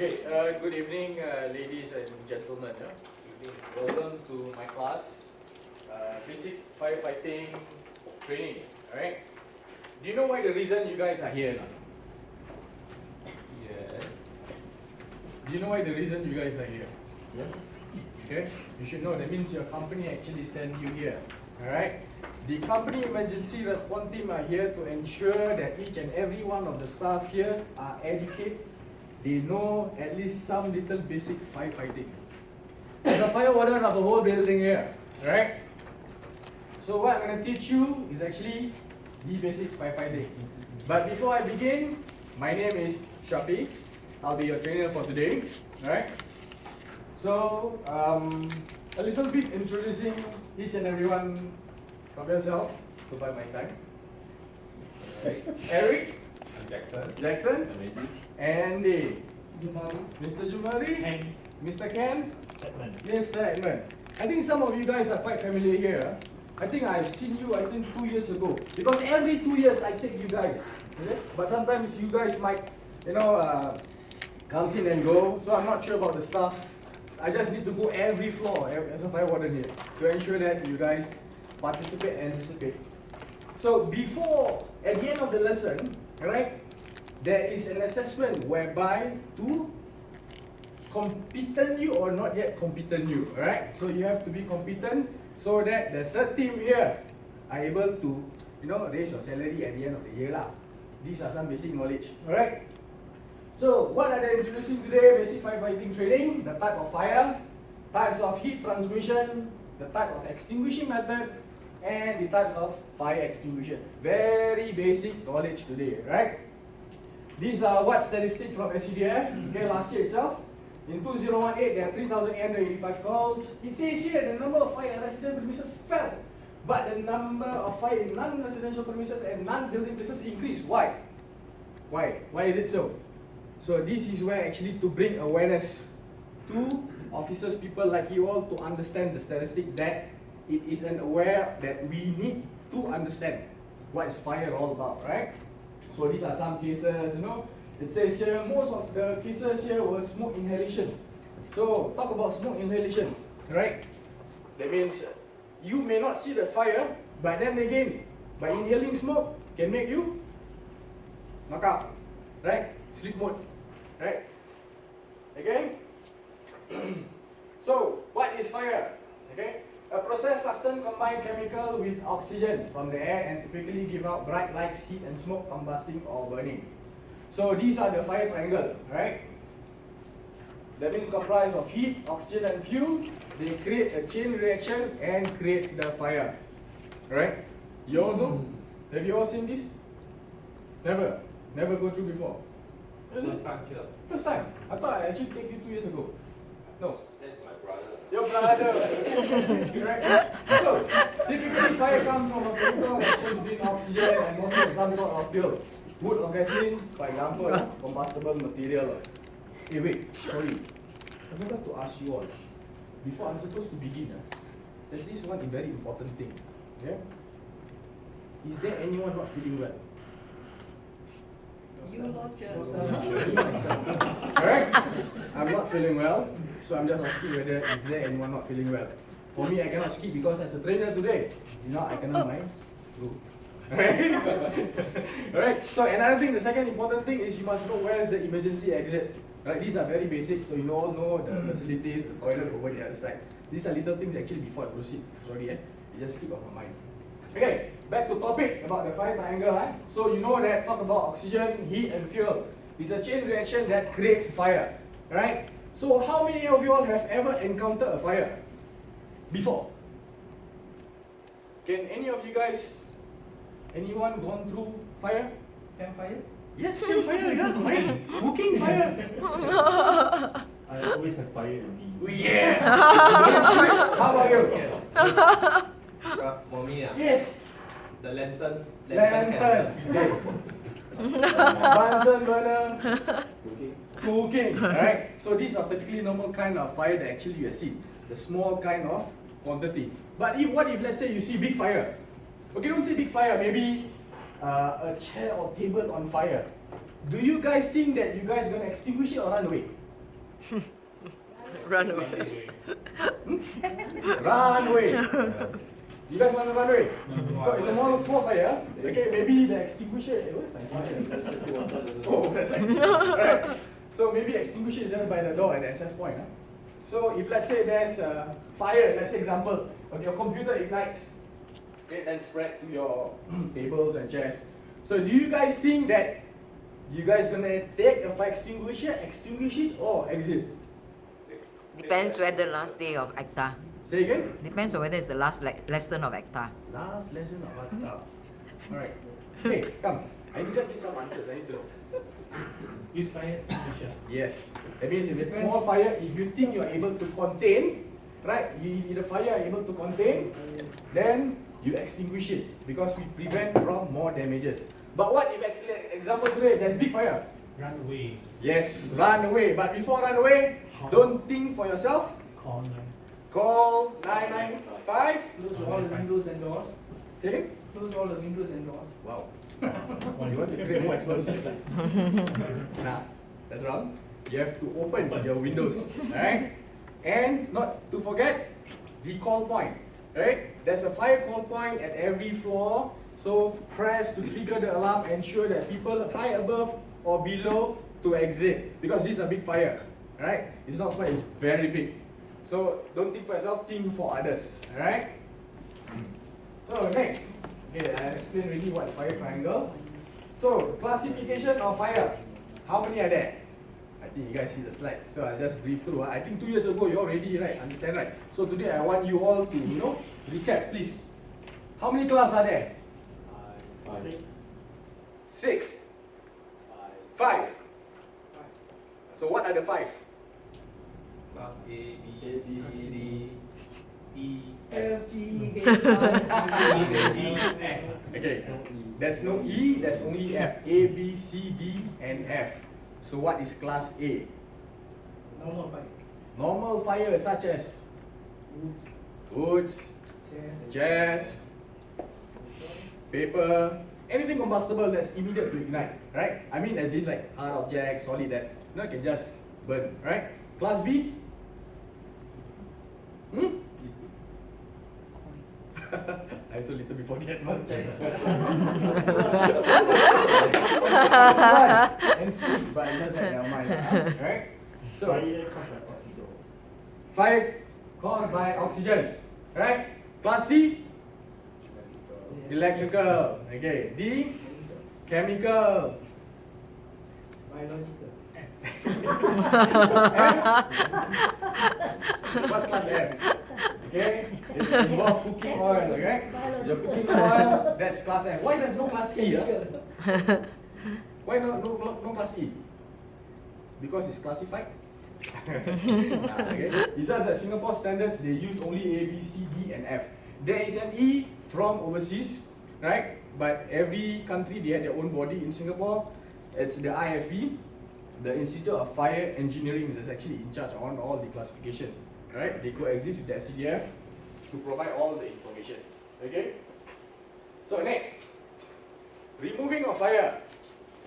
Okay, good evening, ladies and gentlemen. Welcome to my class, basic firefighting training. Alright? Do you know why the reason you guys are here now? Yeah. Do you know why the reason you guys are here? Yeah. Okay, you should know that means your company actually sent you here. Alright? The company emergency response team are here to ensure that each and every one of the staff here are educated. They know at least some little basic firefighting. There's a fire warden of the whole building here, right? So what I'm going to teach you is actually the basic firefighting. But before I begin, my name is Shafiee. I'll be your trainer for today, right? So a little bit introducing each and every one of yourself to buy my time. Right. Eric. Jackson, Andy, Mr. Jumari, Mr. Ken, Mr. Edmund. I think some of you guys are quite familiar here. I think I've seen you, 2 years ago. Because every 2 years I take you guys. But sometimes you guys might, comes in and go. So I'm not sure about the stuff. I just need to go every floor as a fire warden here to ensure that you guys participate and anticipate. So before, at the end of the lesson, right, there is an assessment whereby to competent you or not yet competent you, alright? So you have to be competent so that the cert team here are able to, raise your salary at the end of the year lah. These are some basic knowledge, alright? So what are they introducing today? Basic firefighting training, the type of fire, types of heat transmission, the type of extinguishing method, and the types of fire extinguisher. Very basic knowledge today, right? These are what statistics from SCDF. Okay, last year itself. In 2018, there are 3,885 calls. It says here the number of fire resident premises fell, but the number of fire in non-residential premises and non-building places increased. Why? Why is it so? So this is where actually to bring awareness to officers, people like you all, to understand the statistic that it is an aware that we need to understand what is fire all about, right? So these are some cases, It says here, most of the cases here were smoke inhalation. So talk about smoke inhalation, right? That means you may not see the fire, but then again, by inhaling smoke can make you knock out, right? Sleep mode, right? Okay? So what is fire? Okay? A process substance combine chemical with oxygen from the air and typically give out bright lights, heat and smoke, combusting or burning. So these are the fire triangle, right? That means comprised of heat, oxygen and fuel. They create a chain reaction and creates the fire. Right? You all know? Have you all seen this? Never? Never go through before? Is it? First time? I thought I actually take you 2 years ago. No. Your brother. Right? So, typically fire comes from a chemical reaction between oxygen and also some sort of fuel. Wood or gasoline, for example, combustible material. Hey, wait, sorry. I forgot to ask you all. Before I'm supposed to begin, there's this one very important thing. Yeah? Is there anyone not feeling well? You lot Alright? I'm not feeling well, so I'm just asking whether is there anyone not feeling well. For me, I cannot skip because as a trainer today, I cannot mind. Screw. Alright? So another thing, the second important thing is you must know where is the emergency exit. Right? These are very basic, so you all know the facilities, the toilet over the other side. These are little things actually before I proceed. Sorry, you just keep on my mind. Okay, back to topic about the fire triangle. So you know that talk about oxygen, heat and fuel. It's a chain reaction that creates fire. Right? So how many of you all have ever encountered a fire before? Can any of you guys, anyone gone through fire? Campfire? Yes, campfire, fire. Cooking fire. I always have fire in me. Yeah. How about you? For me, Yes. the lantern. Lantern. Bunsen burner. Cooking. Right. So these are particularly normal kind of fire that actually you see. The small kind of quantity. But what if let's say you see big fire? Okay, don't say big fire. Maybe a chair or table on fire. Do you guys think that you guys gonna extinguish it or run away? Run away. Run away. You guys want to run away? So it's a small fire. Okay, maybe the extinguisher. Where's my fire? Oh, that's right. Alright. So maybe extinguisher is just by the door at the access point. Huh? So if let's say there's a fire, let's say example, okay, your computer ignites, okay, and spread to your tables and chairs. So do you guys think that you guys gonna take a fire extinguisher, extinguish it, or exit? Depends whether last day of ACTA. Say again? Depends on whether it's the last lesson of ACTA. Last lesson of ACTA. Alright. Hey, come. I just need some answers. I need to know. Use fire extinguisher. Yes. That means if it's small fire, if you think you're able to contain, right? If the fire are able to contain, then you extinguish it because we prevent from more damages. But what if, example today, there's big fire? Run away. Yes, run away. But before run away, don't think for yourself. Call 995. Close all the windows and doors. Say again? Close all the windows and doors. Wow. You want to create more explosive? Nah, that's wrong. You have to open your windows, alright? And not to forget the call point, right? There's a fire call point at every floor. So press to trigger the alarm, ensure that people high above or below to exit because this is a big fire, right? It's not small, it's very big. So don't think for yourself, think for others, alright? So next, okay, I explained already what's fire triangle. So classification of fire, how many are there? I think you guys see the slide, so I'll just brief through. I think 2 years ago you already understand, right? So today I want you all to recap, please. How many classes are there? 6. 5. So what are the 5? Class A, B, C, D, E, F, G, H, I, D, F. Okay, there's no E, there's only F. A, B, C, D, and F. So what is class A? normal fire. Normal fire such as Woods, woods, chairs, chairs, paper, anything combustible that's immediate to ignite, right? I mean as in like hard objects, solid that can just burn, right? Class B? I so little before that must check. And C, but I just like never mind, right? So Fire caused by oxygen. fire caused by oxygen, right? Class C? Electrical. Okay. D? Chemical. biological. F? What's class F? Okay. It's involved cooking oil. Okay. Your cooking oil. That's class F. Why there's no class E? Why no class E? Because it's classified. Okay. It's just that Singapore standards they use only A, B, C, D, and F. There is an E from overseas, right? But every country they have their own body. In Singapore, it's the IFE, the Institute of Fire Engineering, is actually in charge on all the classification. Right? They coexist with the SCDF to provide all the information. Okay. So next, removing of fire.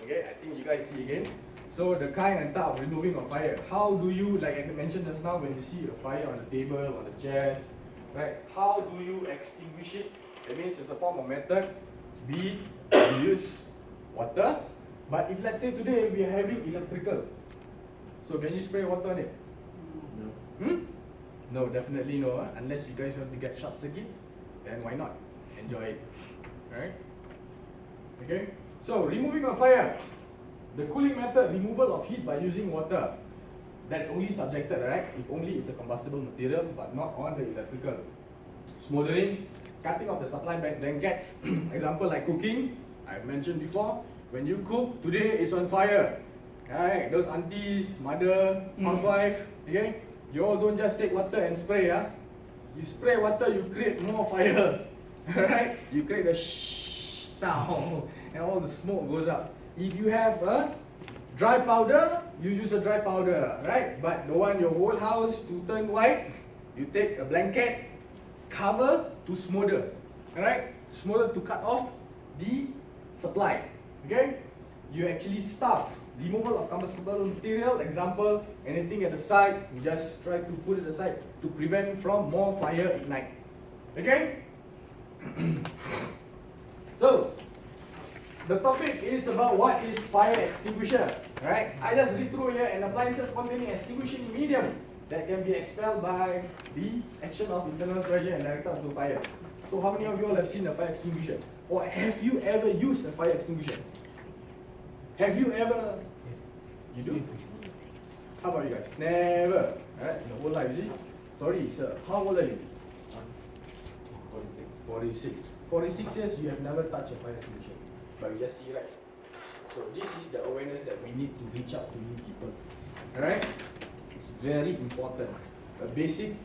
Okay, I think you guys see again. So the kind and type of removing of fire. How do you, like I mentioned just now, when you see a fire on the table, on the chairs, right? How do you extinguish it? That means it's a form of method. B, you use water. But if let's say today we are having electrical, so can you spray water on it? No. No, definitely no. Unless you guys want to get short circuit, then why not? Enjoy it. Alright? Okay? So, removing of fire. The cooling method, removal of heat by using water. That's only subjected, right? If only it's a combustible material, but not on the electrical. Smoldering, cutting off the supply blankets. Example like cooking, I've mentioned before. When you cook, today it's on fire. Alright, those aunties, mother, housewife, okay? You all don't just take water and spray, You spray water, you create more fire. Alright? You create a shh sound and all the smoke goes up. If you have a dry powder, you use a dry powder, right? But don't want your whole house to turn white, you take a blanket, cover to smolder. Alright? Smolder to cut off the supply. Okay? You actually stuff removal of combustible material. Example, anything at the side, we just try to put it aside to prevent from more fire ignite. Okay? So, the topic is about what is fire extinguisher. Right? I just read through here, an appliances containing extinguishing medium that can be expelled by the action of internal pressure and directed to fire. So how many of you all have seen a fire extinguisher? Or have you ever used a fire extinguisher? Have you ever? You do? How about you guys? Never. Alright, in the whole life, you see? Sorry, sir. How old are you? 46. 46 years, you have never touched a fire extinguisher. But you just see, right? So this is the awareness that we need to reach out to new people. Alright? It's very important. A basic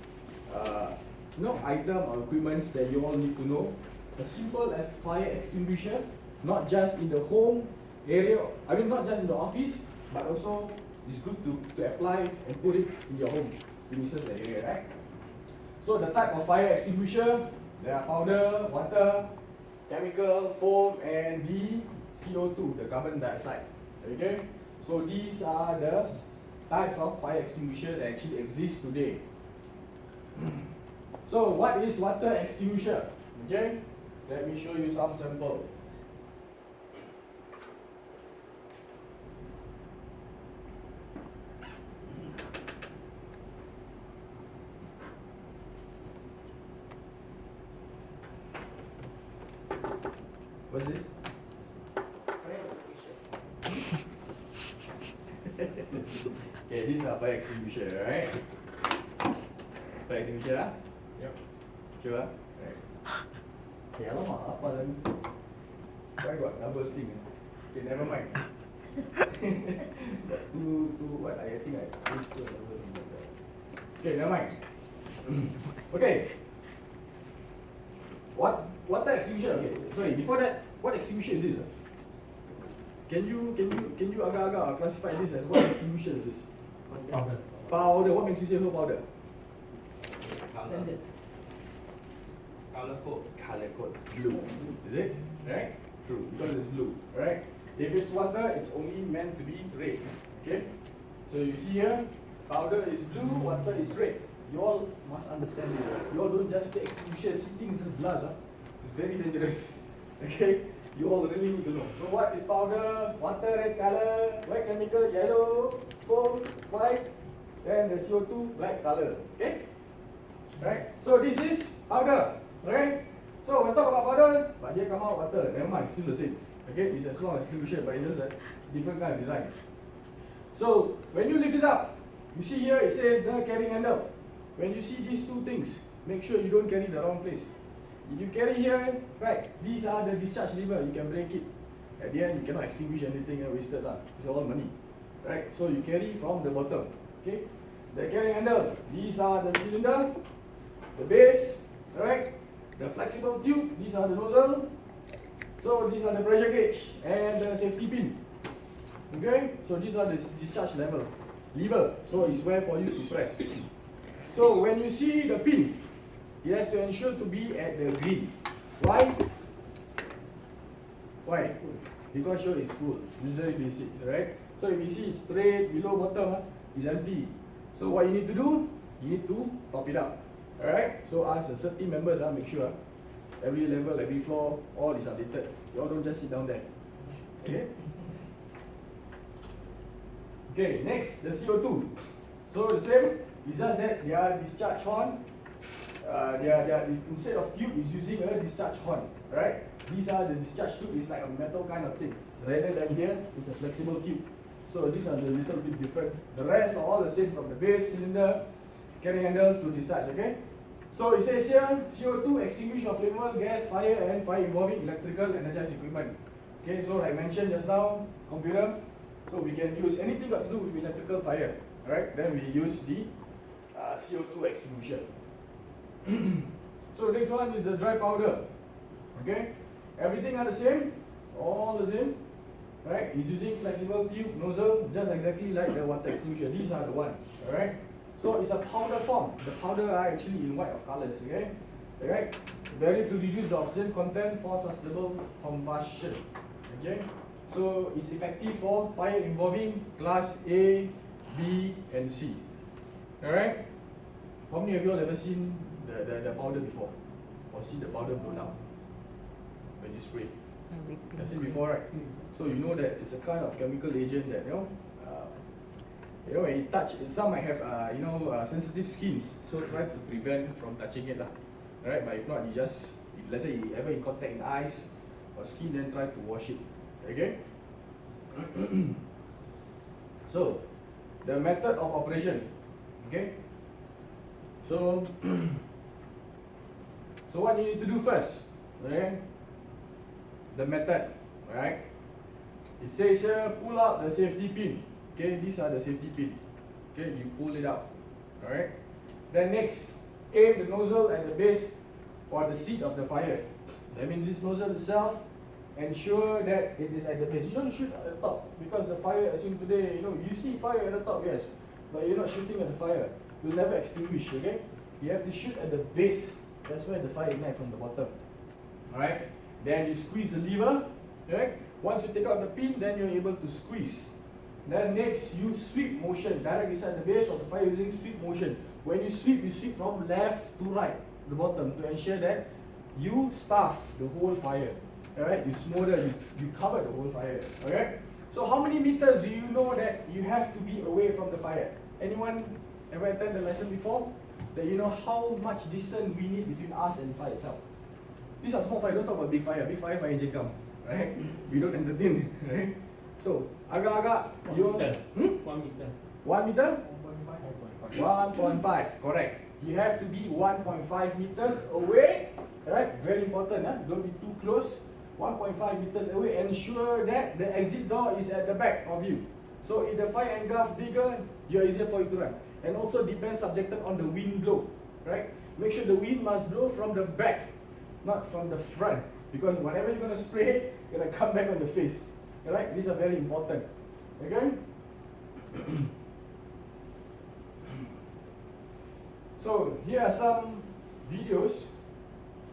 item or equipment that you all need to know. As simple as fire extinguisher, not just in the home area, not just in the office, but also it's good to apply and put it in your home premises area, right? So the type of fire extinguisher, there are powder, water, chemical, foam, and the CO2, the carbon dioxide. Okay? So these are the types of fire extinguisher that actually exist today. So what is water extinguisher? Okay? Let me show you some sample. What's this? Okay, these are fire extinguisher, right? Fire extinguisher, ah? Yep. Sure, ah? Right. Okay, alamak, apa lagi? Why got double thing? Okay, never mind. What? I think I used to double thing. Okay, never mind. Okay. Water extinguisher? Okay, sorry, before that, what extinguisher is this? Can you agak-agak classify this as what extinguisher is this? Powder. Powder. What makes you say so powder? Standard. Color code. Color code. Blue. Is it? Right? True. Because it's blue. Right? If it's water, it's only meant to be red. Okay? So you see here, powder is blue, water is red. You all must understand this. You all don't just take extinguisher, see things as blast. It's very dangerous. Okay? You all really need to know. So what is powder? Water, red color, white chemical, yellow, foam, white, then the CO2, black color. Okay? Right? So this is powder. Right? So when talk about powder, but here come out water. Never mind, still the same. Okay? It's as long as extinguisher, but it's just a different kind of design. So when you lift it up, you see here it says the carrying handle. When you see these two things, make sure you don't carry the wrong place. If you carry here, right, these are the discharge lever, you can break it. At the end, you cannot extinguish anything and wasted lah. It's all money. Right? So you carry from the bottom. Okay? The carrying handle, these are the cylinder, the base, right? The flexible tube, these are the nozzle. So these are the pressure gauge and the safety pin. Okay? So these are the discharge lever. So it's where for you to press. So when you see the pin, it has to ensure to be at the green. Why? Why? Because show it's full. This is very basic, right? So if you see it's straight, below bottom, it's empty. So what you need to do? You need to top it up. Alright? So ask the CERT team members, make sure every level, every floor, all is updated. You all don't just sit down there. Okay? Okay, next, the CO2. So the same, it's just that their discharge horn, instead of tube, is using a discharge horn, right? These are the discharge tube, it's like a metal kind of thing. Rather than here, it's a flexible tube. So these are a little bit different. The rest are all the same from the base, cylinder, carrying handle to discharge, okay? So it says here, CO2 extinguish of flammable gas, fire and fire involving electrical energized equipment. Okay, so like I mentioned just now, computer, so we can use anything got to do with electrical fire, alright? Then we use the CO2 extinguisher. So next one is the dry powder. Okay, everything are the same, all the same, right? It's using flexible tube nozzle, just exactly like the water extinguisher. These are the one, alright? So it's a powder form. The powder are actually in white of colors, okay? Alright, value to reduce the oxygen content for sustainable combustion. Okay, So it's effective for fire involving class A, B, and C. Alright? How many of you all ever seen the powder before? Or seen the powder blown out when you spray? You've seen before, right? So you know that it's a kind of chemical agent that when you touch, some might have sensitive skins, so try to prevent from touching it lah. Alright, but if not, you just, if let's say you ever in contact in eyes or skin, then try to wash it. Okay? So the method of operation. Okay? So what you need to do first? Okay? The method. Alright? It says here, pull out the safety pin. Okay, these are the safety pin. Okay, you pull it out. Alright. Then next, aim the nozzle at the base for the seat of the fire. That means this nozzle itself, ensure that it is at the base. You don't shoot at the top because the fire, as in today, you see fire at the top, yes, but you're not shooting at the fire. You'll never extinguish. Okay, you have to shoot at the base. That's where the fire ignites from the bottom. Alright. Then you squeeze the lever. Okay. Once you take out the pin, then you're able to squeeze. Then next, use sweep motion, direct beside the base of the fire using sweep motion. When you sweep from left to right, the bottom, to ensure that you stuff the whole fire. Alright, you smother, you cover the whole fire. Okay? So how many meters do you know that you have to be away from the fire? Anyone ever attend the lesson before? That you know how much distance we need between us and fire itself. These are small fire, don't talk about big fire. Big fire engine come. Right? We don't entertain. Right? So, agak-agak, 1 meter. 1 meter. 1 meter? 1.5. 1.5, correct. You have to be 1.5 meters away. Right? Very important. Don't be too close. 1.5 meters away. Ensure that the exit door is at the back of you. So, if the fire engulf bigger, you're easier for you to run. And also depends subjected on the wind blow. Right? Make sure the wind must blow from the back, not from the front. Because whatever you're going to spray, it's going to come back on the face. Alright, these are very important. Okay? So, here are some videos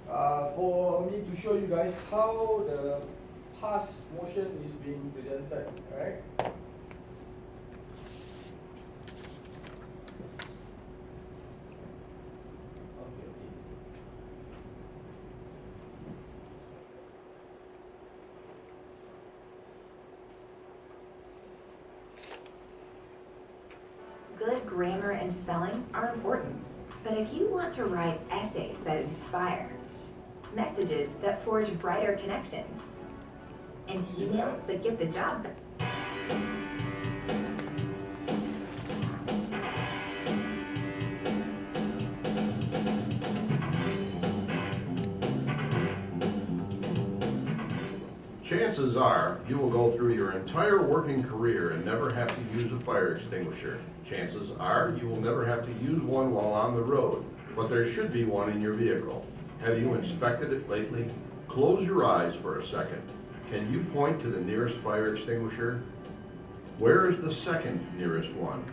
for me to show you guys how the pass motion is being presented. Alright? Good grammar and spelling are important, but if you want to write essays that inspire, messages that forge brighter connections, and emails that get the job done, Chances are you will go through your entire working career and never have to use a fire extinguisher. Chances are you will never have to use one while on the road, but there should be one in your vehicle. Have you inspected it lately? Close your eyes for a second. Can you point to the nearest fire extinguisher? Where is the second nearest one?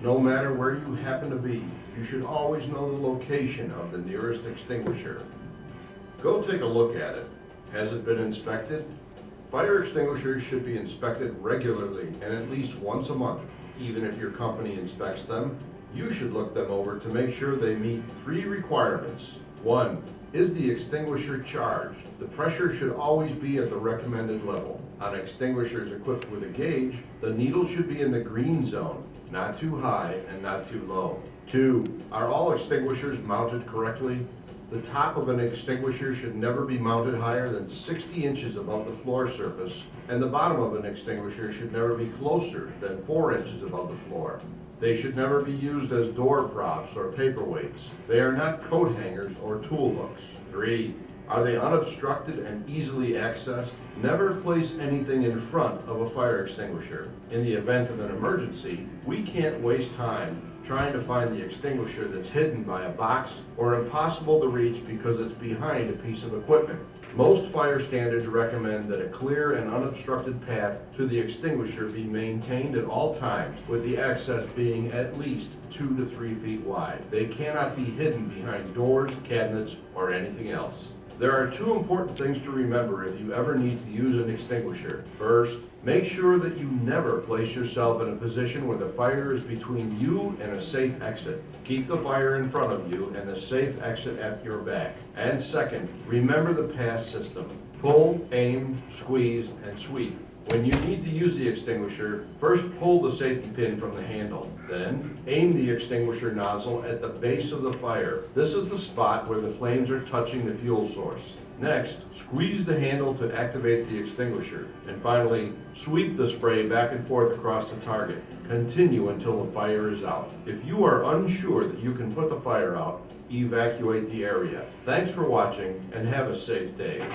No matter where you happen to be, you should always know the location of the nearest extinguisher. Go take a look at it. Has it been inspected? Fire extinguishers should be inspected regularly and at least once a month. Even if your company inspects them, you should look them over to make sure they meet 3 requirements. 1. Is the extinguisher charged? The pressure should always be at the recommended level. On extinguishers equipped with a gauge, the needle should be in the green zone, not too high and not too low. 2. Are all extinguishers mounted correctly? The top of an extinguisher should never be mounted higher than 60 inches above the floor surface, and the bottom of an extinguisher should never be closer than 4 inches above the floor. They should never be used as door props or paperweights. They are not coat hangers or tool hooks. 3. Are they unobstructed and easily accessed? Never place anything in front of a fire extinguisher. In the event of an emergency, we can't waste time trying to find the extinguisher that's hidden by a box or impossible to reach because it's behind a piece of equipment. Most fire standards recommend that a clear and unobstructed path to the extinguisher be maintained at all times, with the access being at least 2 to 3 feet wide. They cannot be hidden behind doors, cabinets, or anything else. There are two important things to remember if you ever need to use an extinguisher. First, make sure that you never place yourself in a position where the fire is between you and a safe exit. Keep the fire in front of you and the safe exit at your back. And second, remember the pass system. Pull, aim, squeeze, and sweep. When you need to use the extinguisher, first pull the safety pin from the handle. Then, aim the extinguisher nozzle at the base of the fire. This is the spot where the flames are touching the fuel source. Next, squeeze the handle to activate the extinguisher. And finally, sweep the spray back and forth across the target. Continue until the fire is out. If you are unsure that you can put the fire out, evacuate the area. Thanks for watching and have a safe day.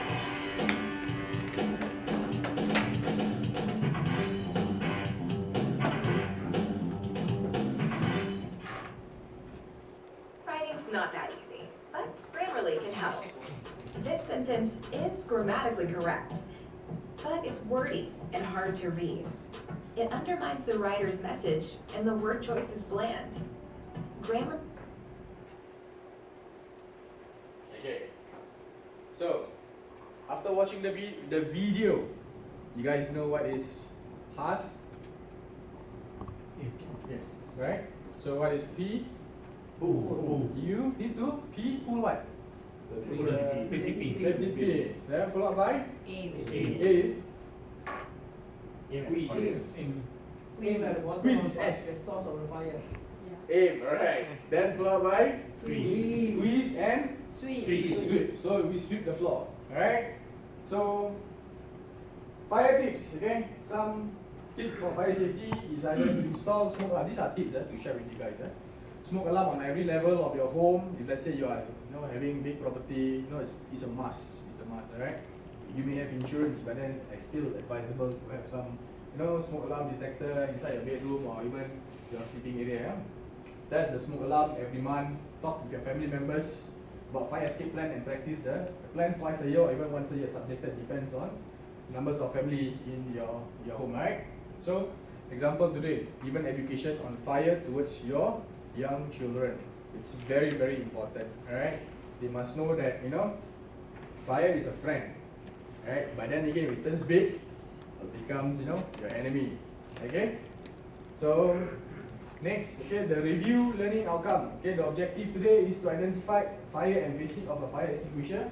Writing's not that easy, but Grammarly can help. This sentence is grammatically correct, but it's wordy and hard to read. It undermines the writer's message, and the word choice is bland. Grammar. Okay. So, after watching the video, you guys know what is pass, Yes. right? So what is P? Pull. You need to P pull what? Safety pin. Safety pin. Then followed by Aim. A. Squeeze is S. The source of the fire. Aim, alright. Then followed by Squeeze. squeeze and Sweet. sweep. So we sweep the floor. Alright? So fire tips, okay? Some tips for fire safety is either to install smoke alarm. These are tips to share with you guys. Smoke alarm on every level of your home. If let's say you are having big property, it's a must. It's a must, alright? You may have insurance, but then it's still advisable to have some smoke alarm detector inside your bedroom or even your sleeping area. That's the smoke alarm every month. Talk with your family members about fire escape plan and practice the plan twice a year or even once a year, subjected, depends on numbers of family in your home, right? So, example today, even education on fire towards your young children. It's very, very important, alright? They must know that, fire is a friend, right? But then again, if it turns big, it becomes, your enemy, okay? So, next, okay, the review learning outcome. Okay, the objective today is to identify fire and basic of a fire extinguisher.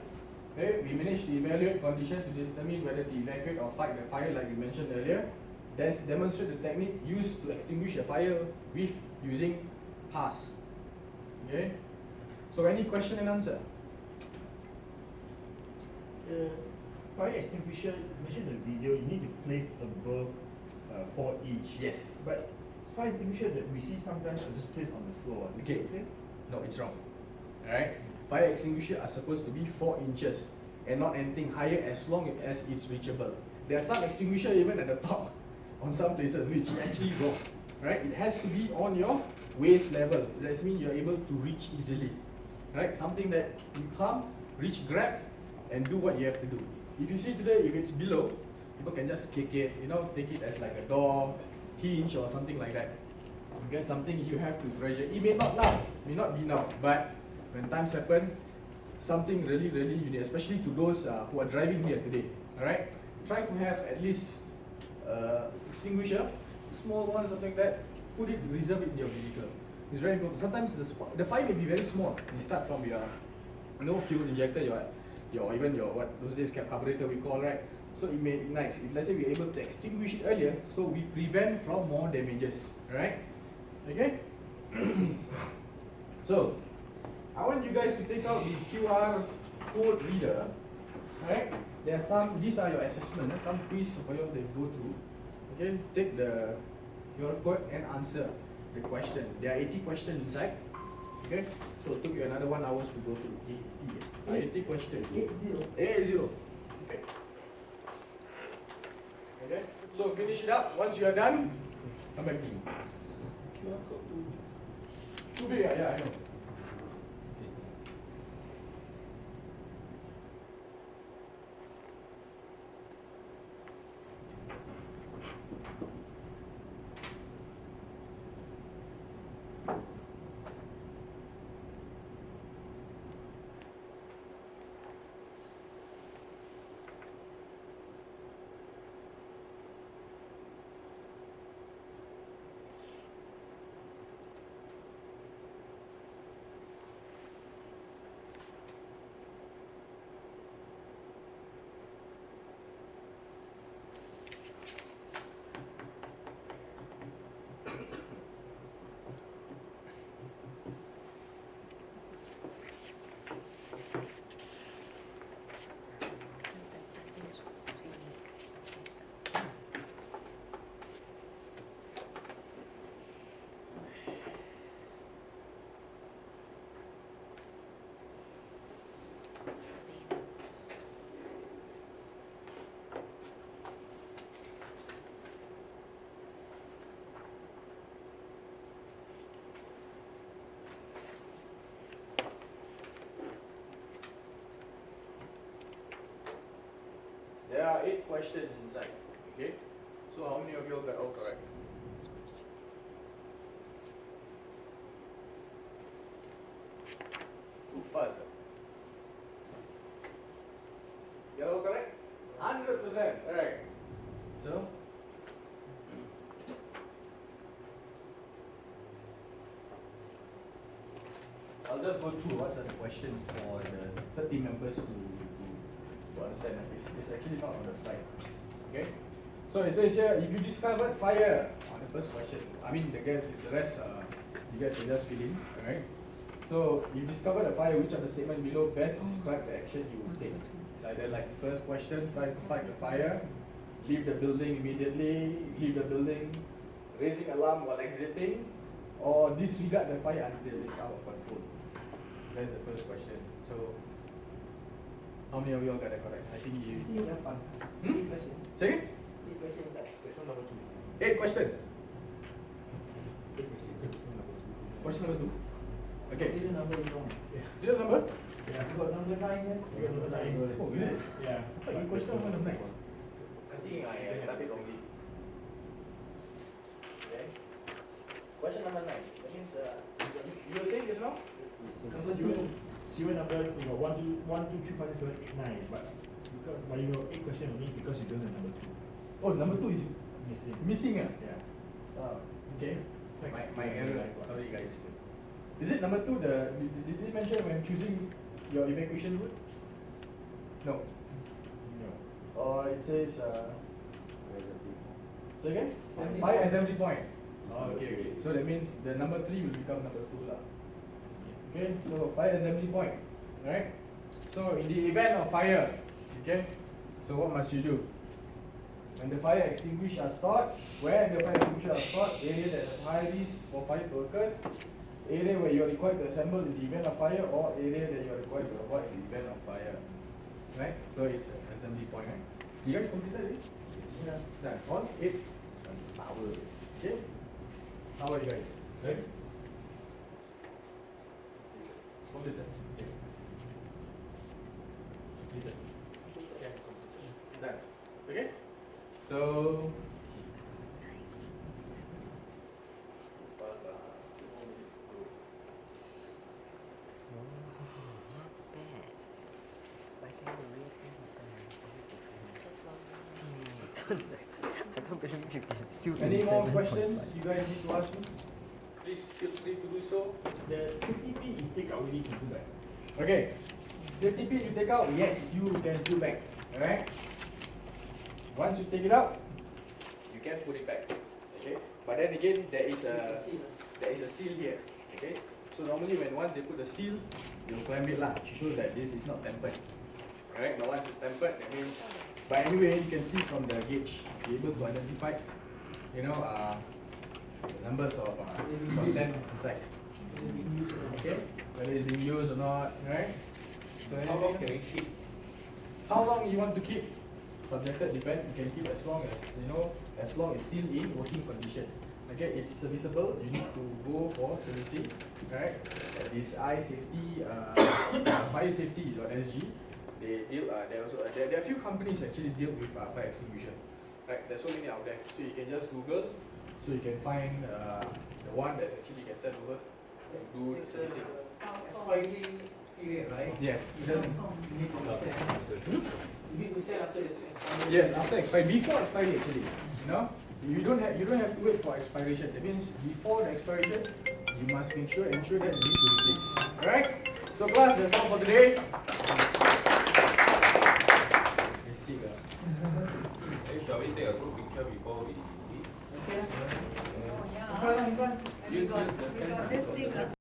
Okay, we managed to evaluate conditions to determine whether to evacuate or fight the fire like we mentioned earlier. Then demonstrate the technique used to extinguish a fire with using pass. Okay, so any question and answer? Fire extinguisher, you mentioned in the video, you need to place above 4 inch. Yes. But fire extinguisher that we see sometimes are just placed on the floor. Is Okay. it okay? No, it's wrong. Alright? Fire extinguisher are supposed to be 4 inches and not anything higher as long as it's reachable. There are some extinguisher even at the top on some places which is actually wrong. Right? It has to be on your waist level. That means you're able to reach easily. Right? Something that you come, reach, grab, and do what you have to do. If you see today, if it's below, people can just kick it, take it as like a door, hinge or something like that. Okay, something you have to treasure. It may not now, may not be now, but when times happen, something really, really unique, especially to those who are driving here today. Alright? Try to have at least extinguisher, small one, something like that. Put it, reserve it in your vehicle. It's very important. Sometimes the fire may be very small. You start from your fuel injector, even your what those days carburetor we call, right? So it may be nice. If let's say we're able to extinguish it earlier, so we prevent from more damages. Alright? Okay? So I want you guys to take out the QR code reader. Alright? There are these are your assessments, some quiz for you to go through. Okay? Take the QR code and answer the question. There are 80 questions inside. Okay? So it took you another 1 hour to go through 80 questions. 80. Okay. Okay. So finish it up. Once you are done, come back to me. QR code too big, yeah, I know. are 8 questions inside. Okay, so how many of you all got all correct? Too fast. You all correct? 100%. Alright. So, I'll just go through what's the questions for the third team members to understand. It's actually not on the slide. Okay? So it says here, if you discovered fire on the first question, I mean the rest you guys can just fill in, alright? So you discovered a fire, which of the statement below best describe the action you would take? It's either like first question, try to fight the fire, leave the building immediately, leave the building, raising alarm while exiting, or disregard the fire until it's out of control. That's the first question. So how many of you all got that correct? I think you. See, you have fun. Hmm? Question. Second? 8 questions inside. Question number 2. 8 question. 8 question number 2. Question number 2. Okay. Serial number is wrong. Serial number? Yeah. You got number 9 here. You got number 9. Oh, is it? Yeah. But question number 9. I think I typed it wrongly. Okay. Question number 9. That means you were saying just now? Number 2. Serial number, you got 1, 2, 3, 5, 6, 7, 8, 9. But you got 8 questions only because you don't have number 2. Oh, number 2 is Missing. missing. Yeah. Oh, okay. Like My serial error. number. Sorry guys. Is it number 2 did they mention when choosing your evacuation route? No. No. Or it says so again? Assembly Fire point. assembly point. Oh, okay. So that means the number 3 will become number 2 lah. Okay, so fire assembly point. Alright? So in the event of fire, okay, so what must you do? When the fire extinguishers are stored, where the fire extinguishers are stored, area that has high risk for fire to occur, area where you are required to assemble in the event of fire, or area that you are required to avoid in the event of fire. Right? So it's an assembly point, right? You guys completed it? Yeah. Done. All 8? Power. Okay? How are you guys? Ready? Completed. Okay. Completed. Yeah. Done. Okay? So fast lah. 2 more minutes to go. Bad. Why can't you read I don't believe you can still do Any more 7.5. questions you guys need to ask me? Please feel free to do so. The safety pin you take out, we need to do that. Okay. Safety pin you take out, yes, you can put back. Alright? Once you take it out, you can put it back. Okay? But then again, there is a seal here. Okay? So normally when once they put the seal, you'll climb it lah to show that this is not tempered. Alright? But once it's tempered, that means. But anyway, you can see from the gauge, be able to identify, the numbers of content inside. Okay? Whether it's being used or not, right? So How long can we keep? How long you want to keep? Subjected depend. You can keep as long as as long as still in working condition. Okay, it's serviceable. You need to go for servicing. Right? This FireSafety.sg. They deal. There are a few companies actually deal with fire extinguisher. Right? There's so many out there. So you can just Google. So you can find the one that actually can send over and do the servicing. Expiry period, right? Yes, it doesn't. You need to sell. You need to sell after it's expired. Yes, after expiry, before expiry actually. You don't have to wait for expiration. That means before the expiration, you must ensure that you need to do this. Alright? So class, that's all for today. Shall we take a good picture before we leave? Okay. In front. Use the stand.